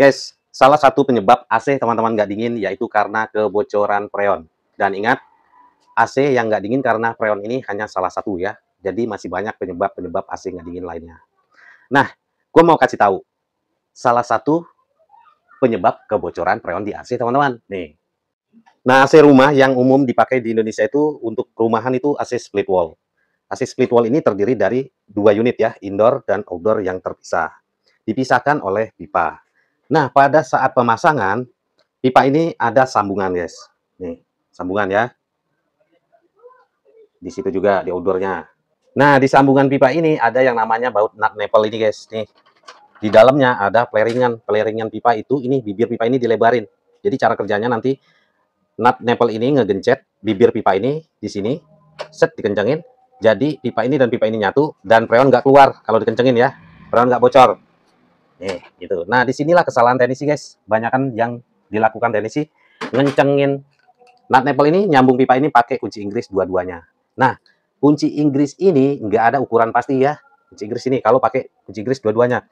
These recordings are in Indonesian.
Guys, salah satu penyebab AC teman-teman nggak dingin yaitu karena kebocoran freon. Dan ingat, AC yang nggak dingin karena freon ini hanya salah satu ya. Jadi masih banyak penyebab-penyebab AC nggak dingin lainnya. Nah, gue mau kasih tahu salah satu penyebab kebocoran freon di AC teman-teman. Nih. Nah, AC rumah yang umum dipakai di Indonesia itu untuk rumahan itu AC split wall. AC split wall ini terdiri dari dua unit ya, indoor dan outdoor yang terpisah. Dipisahkan oleh pipa. Nah, pada saat pemasangan, pipa ini ada sambungan, guys. Nih, sambungan ya. Di situ juga, di outdoornya. Nah, di sambungan pipa ini ada yang namanya baut nut nipple ini, guys. Nih, di dalamnya ada peleringan. Peleringan pipa itu, ini bibir pipa ini dilebarin. Jadi, cara kerjanya nanti, nut nipple ini ngegencet bibir pipa ini di sini. Set, dikencengin. Jadi, pipa ini dan pipa ini nyatu. Dan freon nggak keluar kalau dikencengin ya. Freon nggak bocor. Nih, gitu. Nah, disinilah kesalahan teknisi, guys. Banyakan yang dilakukan teknisi ngencengin nut nipple ini, nyambung pipa ini pakai kunci Inggris dua-duanya. Nah, kunci Inggris ini nggak ada ukuran pasti ya. Kunci Inggris ini kalau pakai kunci Inggris dua-duanya.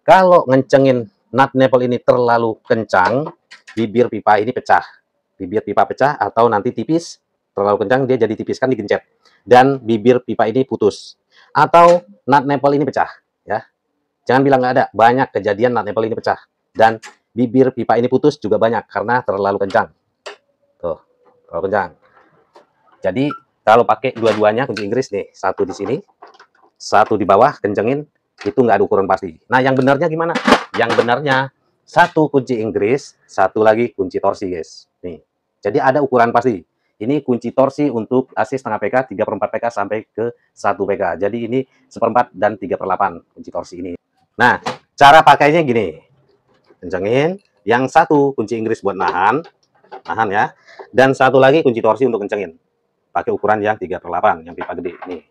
Kalau ngencengin nut nipple ini terlalu kencang, bibir pipa ini pecah. Bibir pipa pecah atau nanti tipis, terlalu kencang dia jadi tipis kan digencet. Dan bibir pipa ini putus. Atau nut nipple ini pecah, ya. Jangan bilang nggak ada, banyak kejadian nut nipple ini pecah. Dan bibir pipa ini putus juga banyak, karena terlalu kencang. Tuh, terlalu kencang. Jadi, kalau pakai dua-duanya kunci Inggris nih, satu di sini, satu di bawah, kencengin, itu nggak ada ukuran pasti. Nah, yang benarnya gimana? Yang benarnya, satu kunci Inggris, satu lagi kunci torsi, guys. Nih, jadi ada ukuran pasti. Ini kunci torsi untuk AC setengah PK, 3/4 PK sampai ke 1 PK. Jadi ini 1/4 dan 3/8 kunci torsi ini. Nah, cara pakainya gini. Kencengin. Yang satu kunci Inggris buat nahan ya. Dan satu lagi kunci torsi untuk kencengin. Pakai ukuran yang 3/8, yang pipa gede. Nih.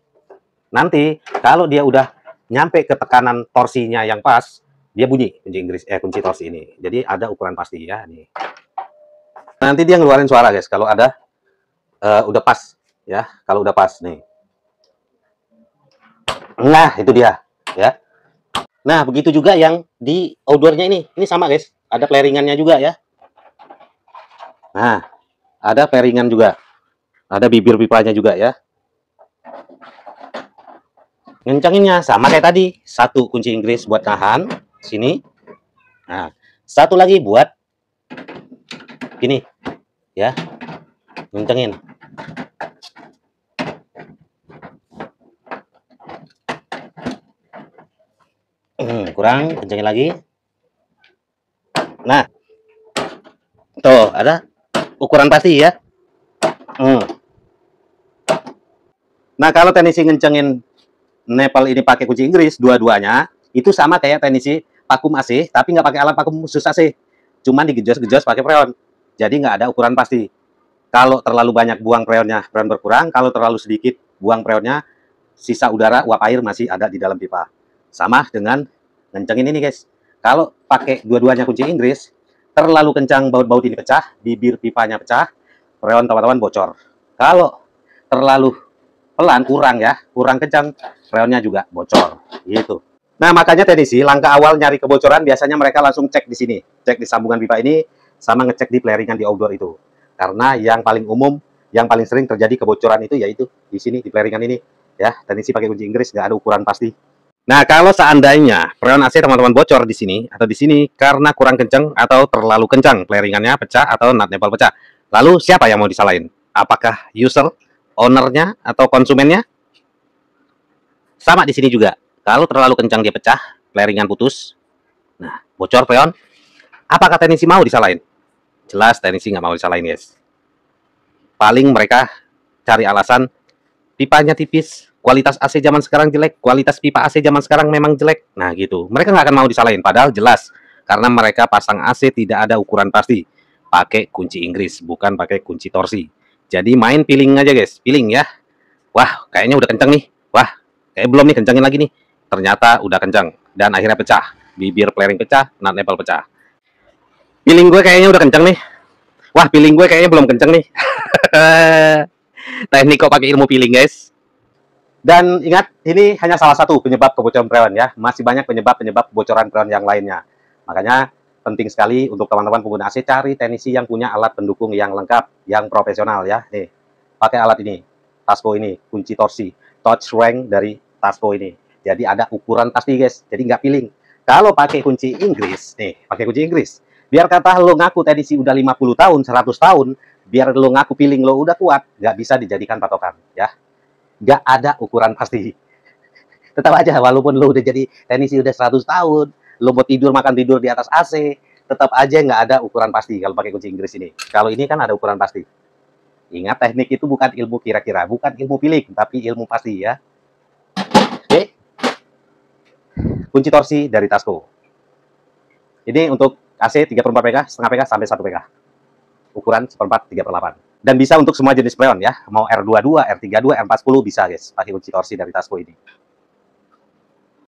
Nanti, kalau dia udah nyampe ke tekanan torsinya yang pas, dia bunyi kunci Inggris, kunci torsi ini. Jadi ada ukuran pasti ya. Nih. Nanti dia ngeluarin suara, guys. Kalau ada, udah pas ya. Kalau udah pas, nih. Nah, itu dia ya. Nah, begitu juga yang di outdoor-nya ini. Ini sama, guys. Ada peleringannya juga, ya. Nah, ada peleringan juga. Ada bibir pipanya juga, ya. Ngencenginnya sama kayak tadi. Satu kunci Inggris buat nahan. Sini. Nah, satu lagi buat gini. Ya. Ngencengin. Kurang, kencengin lagi. Nah, tuh ada ukuran pasti ya. Nah, kalau teknisi ngencengin nipple ini pakai kunci Inggris dua-duanya, itu sama kayak teknisi vakum AC, tapi nggak pakai alat vakum khusus AC, cuman digejos-gejos pakai freon. Jadi nggak ada ukuran pasti. Kalau terlalu banyak buang freonnya, freon berkurang. Kalau terlalu sedikit buang freonnya, sisa udara, uap air masih ada di dalam pipa. Sama dengan kencengin ini, guys. Kalau pakai dua-duanya kunci Inggris, terlalu kencang baut-baut ini pecah, bibir pipanya pecah, freon teman-teman bocor. Kalau terlalu pelan, kurang kencang, freonnya juga bocor. Gitu. Nah, makanya teknisi, langkah awal nyari kebocoran biasanya mereka langsung cek di sini. Cek di sambungan pipa ini, sama ngecek di peleringan di outdoor itu. Karena yang paling umum, yang paling sering terjadi kebocoran itu yaitu di sini, di peleringan ini. Ya, teknisi pakai kunci Inggris, nggak ada ukuran pasti. Nah, kalau seandainya freon AC teman-teman bocor di sini atau di sini karena kurang kencang atau terlalu kencang, peleringannya pecah atau nut nipple pecah. Lalu siapa yang mau disalahin? Apakah user, ownernya atau konsumennya? Sama di sini juga. Kalau terlalu kencang dia pecah, peleringan putus. Nah, bocor freon. Apakah teknisi mau disalahin? Jelas teknisi nggak mau disalahin, guys. Paling mereka cari alasan pipanya tipis. Kualitas AC zaman sekarang jelek, kualitas pipa AC zaman sekarang memang jelek. Nah, gitu. Mereka nggak akan mau disalahin, padahal jelas. Karena mereka pasang AC tidak ada ukuran pasti. Pakai kunci Inggris, bukan pakai kunci torsi. Jadi main feeling aja, guys. Feeling ya. Wah, kayaknya udah kencang nih. Wah, kayak belum nih, kencangin lagi nih. Ternyata udah kencang. Dan akhirnya pecah. Bibir pelering pecah, nut nipple pecah. Feeling gue kayaknya udah kencang nih. Wah, feeling gue kayaknya belum kencang nih. Teknik kok pakai ilmu feeling, guys. Dan ingat, ini hanya salah satu penyebab kebocoran freon ya. Masih banyak penyebab-penyebab kebocoran freon yang lainnya. Makanya penting sekali untuk teman-teman pengguna AC, cari teknisi yang punya alat pendukung yang lengkap, yang profesional ya. Nih, pakai alat ini, Tasco ini, kunci torsi, touch rank dari Tasco ini. Jadi ada ukuran pasti guys, jadi nggak feeling. Kalau pakai kunci Inggris, nih, pakai kunci Inggris, biar kata lo ngaku teknisi udah 50 tahun, 100 tahun, biar lo ngaku feeling lo udah kuat, nggak bisa dijadikan patokan ya. Nggak ada ukuran pasti. Tetap aja, walaupun lo udah jadi teknisi udah 100 tahun, lo mau tidur makan tidur di atas AC, tetap aja nggak ada ukuran pasti kalau pakai kunci Inggris ini. Kalau ini kan ada ukuran pasti. Ingat, teknik itu bukan ilmu kira-kira, bukan ilmu feeling, tapi ilmu pasti ya. Oke, kunci torsi dari Tasco. Ini untuk AC 3/4 PK, setengah PK sampai 1 PK. Ukuran 1/4 3/8. Dan bisa untuk semua jenis freon ya. Mau R22, R32, R40 bisa guys, pakai kunci torsi dari Tasco ini.